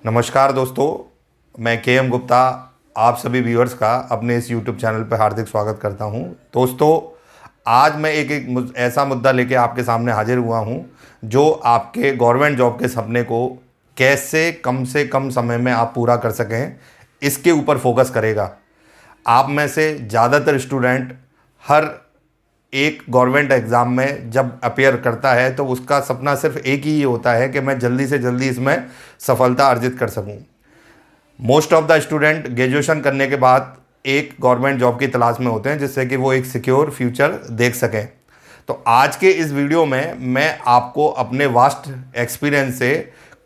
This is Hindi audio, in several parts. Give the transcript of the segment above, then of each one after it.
नमस्कार दोस्तों, मैं के एम गुप्ता आप सभी व्यूअर्स का अपने इस यूट्यूब चैनल पर हार्दिक स्वागत करता हूं। दोस्तों, आज मैं एक ऐसा मुद्दा लेके आपके सामने हाजिर हुआ हूं जो आपके गवर्नमेंट जॉब के सपने को कैसे कम से कम समय में आप पूरा कर सकें, इसके ऊपर फोकस करेगा। आप में से ज़्यादातर स्टूडेंट हर एक गवर्नमेंट एग्ज़ाम में जब अपेयर करता है तो उसका सपना सिर्फ एक ही होता है कि मैं जल्दी से जल्दी इसमें सफलता अर्जित कर सकूं। Most of the student graduation करने के बाद एक गवर्नमेंट जॉब की तलाश में होते हैं जिससे कि वो एक सिक्योर फ्यूचर देख सकें। तो आज के इस वीडियो में मैं आपको अपने वास्ट एक्सपीरियंस से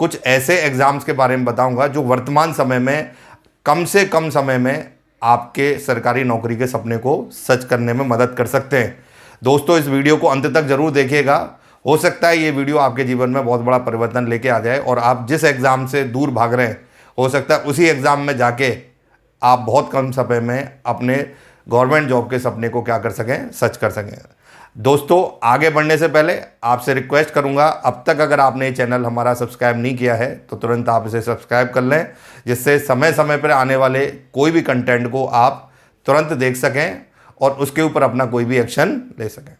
कुछ ऐसे एग्ज़ाम्स के बारे में बताऊंगा जो वर्तमान समय में कम से कम समय में आपके सरकारी नौकरी के सपने को सच करने में मदद कर सकते हैं। दोस्तों, इस वीडियो को अंत तक ज़रूर देखिएगा। हो सकता है ये वीडियो आपके जीवन में बहुत बड़ा परिवर्तन लेके आ जाए और आप जिस एग्ज़ाम से दूर भाग रहे हैं, हो सकता है उसी एग्ज़ाम में जाके आप बहुत कम समय में अपने गवर्नमेंट जॉब के सपने को क्या कर सकें, सच कर सकें। दोस्तों, आगे बढ़ने से पहले आपसे रिक्वेस्ट करूंगा, अब तक अगर आपने ये चैनल हमारा सब्सक्राइब नहीं किया है तो तुरंत आप इसे सब्सक्राइब कर लें, जिससे समय समय पर आने वाले कोई भी कंटेंट को आप तुरंत देख सकें और उसके ऊपर अपना कोई भी एक्शन ले सकें।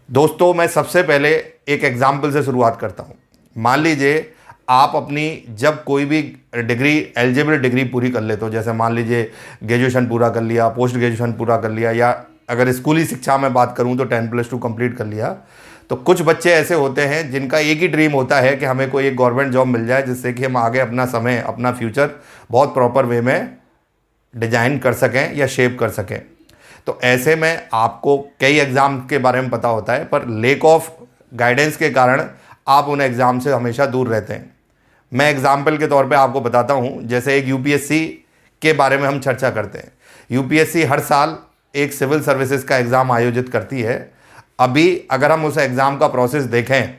दोस्तों, मैं सबसे पहले एक एग्जाम्पल से शुरुआत करता हूं। मान लीजिए आप अपनी जब कोई भी डिग्री, एलिजिबल डिग्री पूरी कर लेते हो, जैसे मान लीजिए ग्रेजुएशन पूरा कर लिया, पोस्ट ग्रेजुएशन पूरा कर लिया, या अगर स्कूली शिक्षा में बात करूं तो 10+2 कंप्लीट कर लिया। तो कुछ बच्चे ऐसे होते हैं जिनका एक ही ड्रीम होता है कि हमें कोई एक गवर्नमेंट जॉब मिल जाए जिससे कि हम आगे अपना समय, अपना फ्यूचर बहुत प्रॉपर वे में डिजाइन कर सकें या शेप कर सकें। तो ऐसे में आपको कई एग्ज़ाम के बारे में पता होता है, पर लेक ऑफ गाइडेंस के कारण आप उन एग्ज़ाम से हमेशा दूर रहते हैं। मैं एग्जाम्पल के तौर पे आपको बताता हूं, जैसे एक यूपीएससी के बारे में हम चर्चा करते हैं। यूपीएससी हर साल एक सिविल सर्विसेज का एग्ज़ाम आयोजित करती है। अभी अगर हम उस एग्ज़ाम का प्रोसेस देखें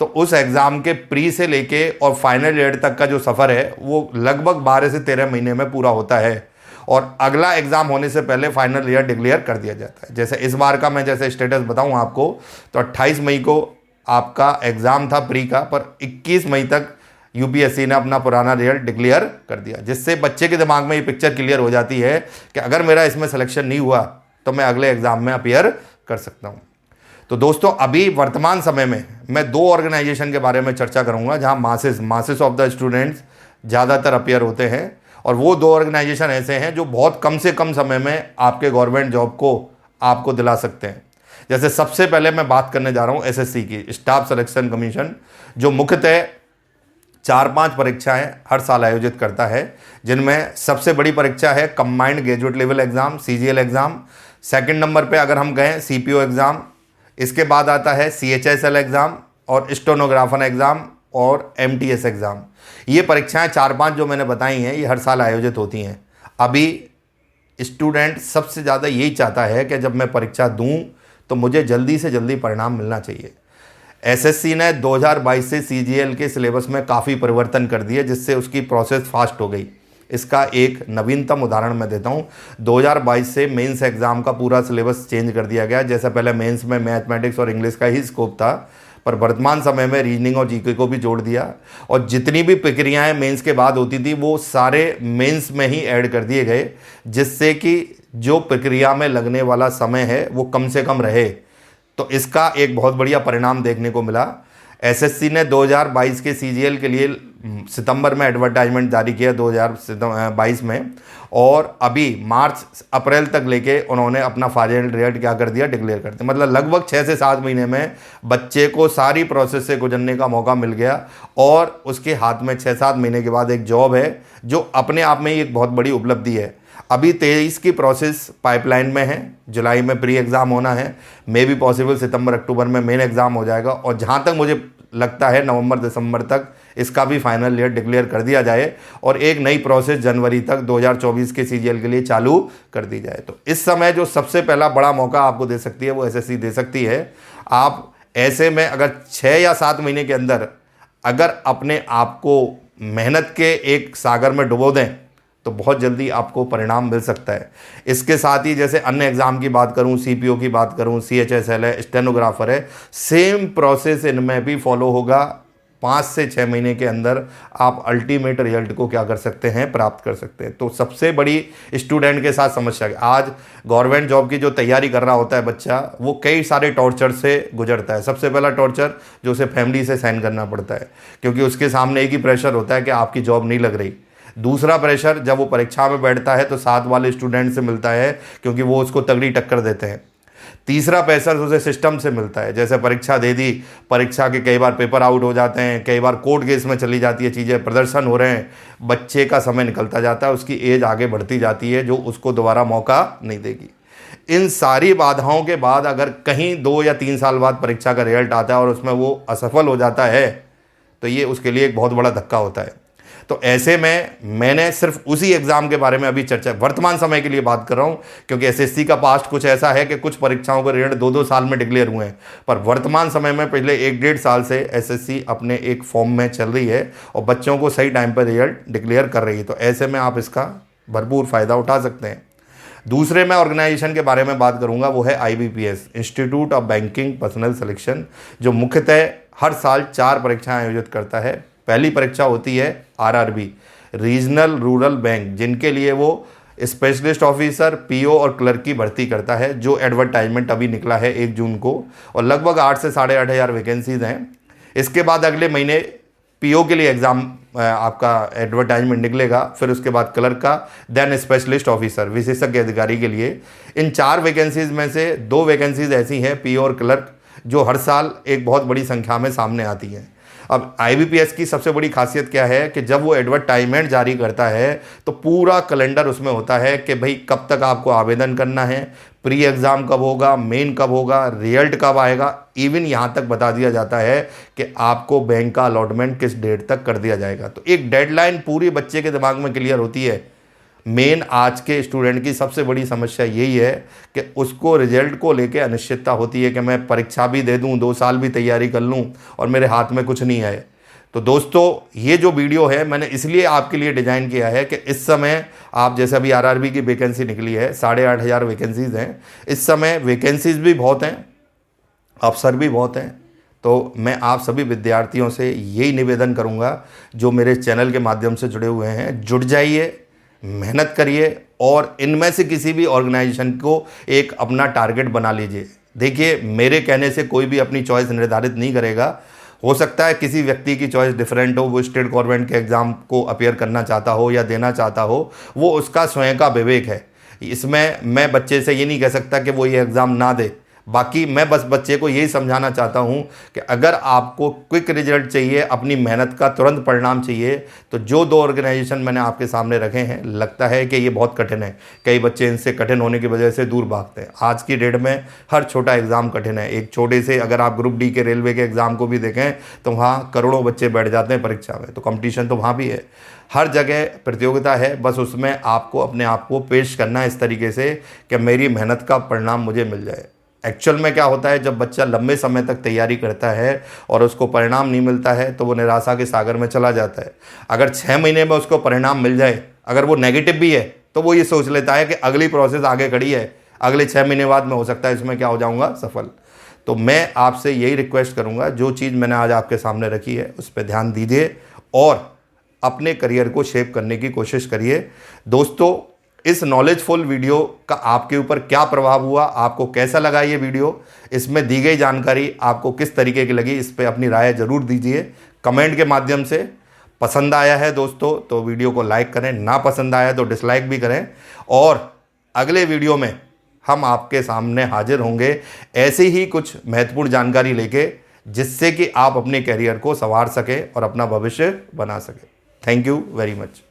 तो उस एग्ज़ाम के प्री से लेके और फाइनल ईयर तक का जो सफ़र है वो लगभग 12 से 13 महीने में पूरा होता है और अगला एग्ज़ाम होने से पहले फाइनल ईयर डिक्लेयर कर दिया जाता है। जैसे इस बार का मैं जैसे स्टेटस बताऊं आपको, तो 28 मई को आपका एग्ज़ाम था प्री का, पर 21 मई तक यूपीएससी ने अपना पुराना रिजल्ट डिक्लेयर कर दिया, जिससे बच्चे के दिमाग में ये पिक्चर क्लियर हो जाती है कि अगर मेरा इसमें सिलेक्शन नहीं हुआ तो मैं अगले एग्ज़ाम में अपीयर कर सकता हूँ। तो दोस्तों, अभी वर्तमान समय में मैं 2 ऑर्गेनाइजेशन के बारे में चर्चा करूँगा जहाँ मासेस ऑफ द स्टूडेंट्स ज़्यादातर अपीयर होते हैं, और वो 2 ऑर्गेनाइजेशन ऐसे हैं जो बहुत कम से कम समय में आपके गवर्नमेंट जॉब को आपको दिला सकते हैं। जैसे सबसे पहले मैं बात करने जा रहा हूँ एसएससी की, स्टाफ सिलेक्शन कमीशन, जो मुख्यतः 4-5 परीक्षाएं हर साल आयोजित करता है, जिनमें सबसे बड़ी परीक्षा है combined graduate level exam, CGL exam. Second number पे अगर हम गए सीपीओ एग्ज़ाम, इसके बाद आता है सीएचएसएल एग्ज़ाम और स्टेनोग्राफर एग्ज़ाम और एमटीएस एग्ज़ाम। ये परीक्षाएं 4-5 जो मैंने बताई हैं ये हर साल आयोजित होती हैं। अभी स्टूडेंट सबसे ज़्यादा यही चाहता है कि जब मैं परीक्षा दूं तो मुझे जल्दी से जल्दी परिणाम मिलना चाहिए। एसएससी ने 2022 से सीजीएल के सिलेबस में काफ़ी परिवर्तन कर दिए, जिससे उसकी प्रोसेस फास्ट हो गई। इसका एक नवीनतम उदाहरण मैं देता हूँ। 2022 से मेंस एग्ज़ाम का पूरा सिलेबस चेंज कर दिया गया। जैसे पहले मेंस में मैथमेटिक्स और इंग्लिश का ही स्कोप था, पर वर्तमान समय में रीजनिंग और जीके को भी जोड़ दिया, और जितनी भी प्रक्रियाएं मेंस के बाद होती थी वो सारे मेंस में ही ऐड कर दिए गए, जिससे कि जो प्रक्रिया में लगने वाला समय है वो कम से कम रहे। तो इसका एक बहुत बढ़िया परिणाम देखने को मिला। एसएससी ने 2022 के सीजीएल के लिए सितंबर में एडवर्टाइजमेंट जारी किया 2022 में, और अभी मार्च अप्रैल तक लेके उन्होंने अपना फाइनल रिजल्ट क्या कर दिया, डिक्लेयर कर दिया। मतलब लगभग 6 से 7 महीने में बच्चे को सारी प्रोसेस से गुजरने का मौका मिल गया और उसके हाथ में 6-7 महीने के बाद एक जॉब है, जो अपने आप में ही एक बहुत बड़ी उपलब्धि है। अभी 23 की प्रोसेस पाइपलाइन में है। जुलाई में प्री एग्ज़ाम होना है, मे भी पॉसिबल सितंबर अक्टूबर में मेन एग्ज़ाम हो जाएगा, और जहाँ तक मुझे लगता है नवंबर दिसंबर तक इसका भी फाइनल ईयर डिक्लेयर कर दिया जाए और एक नई प्रोसेस जनवरी तक 2024 के सीजीएल के लिए चालू कर दी जाए। तो इस समय जो सबसे पहला बड़ा मौका आपको दे सकती है वो एसएससी दे सकती है। आप ऐसे में अगर 6 या 7 महीने के अंदर अगर अपने आप को मेहनत के एक सागर में डुबो दें तो बहुत जल्दी आपको परिणाम मिल सकता है। इसके साथ ही जैसे अन्य एग्ज़ाम की बात करूं, सीपीओ की बात करूं, सीएचएसएल है, स्टेनोग्राफर है, सेम प्रोसेस इनमें भी फॉलो होगा। 5 से 6 महीने के अंदर आप अल्टीमेट रिजल्ट को क्या कर सकते हैं, प्राप्त कर सकते हैं। तो सबसे बड़ी स्टूडेंट के साथ समस्या, आज गवर्नमेंट जॉब की जो तैयारी कर रहा होता है बच्चा, वो कई सारे टॉर्चर से गुजरता है। सबसे पहला टॉर्चर जो उसे फैमिली से सहन करना पड़ता है, क्योंकि उसके सामने एक ही प्रेशर होता है कि आपकी जॉब नहीं लग रही। दूसरा प्रेशर जब वो परीक्षा में बैठता है तो साथ वाले स्टूडेंट से मिलता है, क्योंकि वो उसको तगड़ी टक्कर देते हैं। तीसरा प्रेशर उसे सिस्टम से मिलता है, जैसे परीक्षा दे दी, परीक्षा के कई बार पेपर आउट हो जाते हैं, कई बार कोर्ट केस में चली जाती है चीज़ें, प्रदर्शन हो रहे हैं, बच्चे का समय निकलता जाता है, उसकी एज आगे बढ़ती जाती है, जो उसको दोबारा मौका नहीं देगी। इन सारी बाधाओं के बाद अगर कहीं 2 या 3 साल बाद परीक्षा का रिजल्ट आता है और उसमें वो असफल हो जाता है, तो ये उसके लिए एक बहुत बड़ा धक्का होता है। तो ऐसे में मैंने सिर्फ उसी एग्ज़ाम के बारे में अभी चर्चा, वर्तमान समय के लिए बात कर रहा हूँ, क्योंकि एसएससी का पास्ट कुछ ऐसा है कि कुछ परीक्षाओं के रिजल्ट 2-2 साल में डिक्लेयर हुए हैं, पर वर्तमान समय में पिछले 1-1.5 साल से एसएससी अपने एक फॉर्म में चल रही है और बच्चों को सही टाइम पर रिजल्ट डिक्लेयर कर रही है। तो ऐसे में आप इसका भरपूर फ़ायदा उठा सकते हैं। दूसरे मैं ऑर्गेनाइजेशन के बारे में बात करूंगा, वो है IBPS, institute of banking personal selection, जो मुख्यतः हर साल 4 परीक्षाएं आयोजित करता है। पहली परीक्षा होती है RRB, रीजनल रूरल बैंक, जिनके लिए वो स्पेशलिस्ट ऑफिसर, PO और क्लर्क की भर्ती करता है, जो एडवर्टाइजमेंट अभी निकला है 1 जून को, और लगभग 8 से 8.5 हज़ार वैकेंसीज हैं। इसके बाद अगले महीने PO के लिए एग्ज़ाम आपका एडवर्टाइजमेंट निकलेगा, फिर उसके बाद क्लर्क का, देन स्पेशलिस्ट ऑफिसर, विशेषज्ञ अधिकारी के लिए। इन 4 वैकेंसीज में से 2 वैकेंसीज ऐसी हैं, PO और क्लर्क, जो हर साल एक बहुत बड़ी संख्या में सामने आती हैं। अब IBPS की सबसे बड़ी खासियत क्या है कि जब वो एडवर्टाइजमेंट जारी करता है तो पूरा कैलेंडर उसमें होता है कि भाई कब तक आपको आवेदन करना है, प्री एग्ज़ाम कब होगा, मेन कब होगा, रिजल्ट कब आएगा, इवन यहाँ तक बता दिया जाता है कि आपको बैंक का अलॉटमेंट किस डेट तक कर दिया जाएगा। तो एक डेडलाइन पूरी बच्चे के दिमाग में क्लियर होती है। मेन आज के स्टूडेंट की सबसे बड़ी समस्या यही है कि उसको रिजल्ट को लेके अनिश्चितता होती है कि मैं परीक्षा भी दे दूं, 2 साल भी तैयारी कर लूं और मेरे हाथ में कुछ नहीं आए। तो दोस्तों, ये जो वीडियो है मैंने इसलिए आपके लिए डिज़ाइन किया है कि इस समय आप, जैसे अभी RRB की वैकेंसी निकली है, 8.5 हज़ार वैकेंसीज़ हैं। इस समय वैकेंसीज़ भी बहुत हैं, अफसर भी बहुत हैं। तो मैं आप सभी विद्यार्थियों से यही निवेदन करूँगा, जो मेरे चैनल के माध्यम से जुड़े हुए हैं, जुड़ जाइए, मेहनत करिए और इनमें से किसी भी ऑर्गेनाइजेशन को एक अपना टारगेट बना लीजिए। देखिए, मेरे कहने से कोई भी अपनी चॉइस निर्धारित नहीं करेगा। हो सकता है किसी व्यक्ति की चॉइस डिफरेंट हो, वो स्टेट गवर्नमेंट के एग्ज़ाम को अपीयर करना चाहता हो या देना चाहता हो, वो उसका स्वयं का विवेक है। इसमें मैं बच्चे से ये नहीं कह सकता कि वो ये एग्ज़ाम ना दे। बाकी मैं बस बच्चे को यही समझाना चाहता हूँ कि अगर आपको क्विक रिजल्ट चाहिए, अपनी मेहनत का तुरंत परिणाम चाहिए, तो जो 2 ऑर्गेनाइजेशन मैंने आपके सामने रखे हैं, लगता है कि ये बहुत कठिन है, कई बच्चे इनसे कठिन होने की वजह से दूर भागते हैं। आज की डेट में हर छोटा एग्ज़ाम कठिन है। एक छोटे से, अगर आप ग्रुप D के रेलवे के एग्ज़ाम को भी देखें तो वहाँ करोड़ों बच्चे बैठ जाते हैं परीक्षा में। तो कंपटीशन तो वहाँ भी है, हर जगह प्रतियोगिता है, बस उसमें आपको अपने आप को पेश करना है इस तरीके से कि मेरी मेहनत का परिणाम मुझे मिल जाए। एक्चुअल में क्या होता है, जब बच्चा लंबे समय तक तैयारी करता है और उसको परिणाम नहीं मिलता है तो वो निराशा के सागर में चला जाता है। अगर 6 महीने में उसको परिणाम मिल जाए, अगर वो नेगेटिव भी है, तो वो ये सोच लेता है कि अगली प्रोसेस आगे खड़ी है, अगले 6 महीने बाद में हो सकता है इसमें क्या हो जाऊंगा, सफल। तो मैं आपसे यही रिक्वेस्ट करूंगा, जो चीज़ मैंने आज आपके सामने रखी है उस पर ध्यान दीजिए और अपने करियर को शेप करने की कोशिश करिए। दोस्तों, इस नॉलेजफुल वीडियो का आपके ऊपर क्या प्रभाव हुआ, आपको कैसा लगा ये वीडियो, इसमें दी गई जानकारी आपको किस तरीके की लगी, इस पे अपनी राय ज़रूर दीजिए कमेंट के माध्यम से। पसंद आया है दोस्तों तो वीडियो को लाइक करें, ना पसंद आया तो डिसलाइक भी करें, और अगले वीडियो में हम आपके सामने हाजिर होंगे ऐसी ही कुछ महत्वपूर्ण जानकारी लेके, जिससे कि आप अपने करियर को संवार सकें और अपना भविष्य बना सकें। Thank you very much.